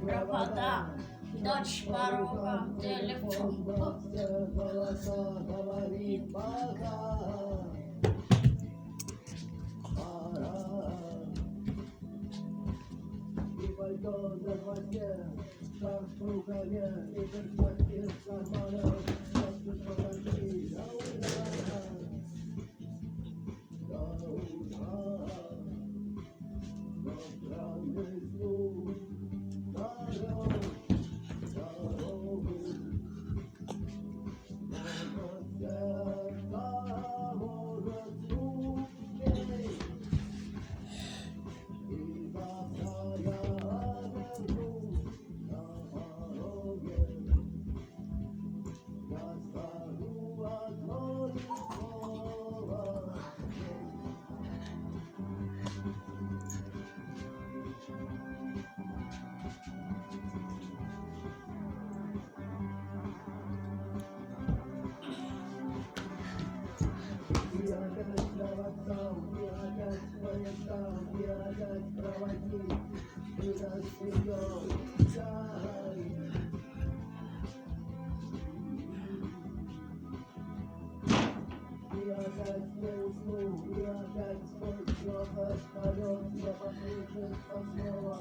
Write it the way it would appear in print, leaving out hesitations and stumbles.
провода, дочь порога, телефон. Говорит пока. И пальто на хвосте, шарф в рукаве, и перчатки в карманах, просто покажи, до утра, до утра, но странный звук, дорог, дорогу, может сердце, может звуки. И завтра я вернусь на пороге, я скажу одно лишь слово. И опять на вокзал, и опять по местам, и опять проводить, и нас вперед, чай. И опять не усну, и опять свой плохо полет, я послушаюсь снова.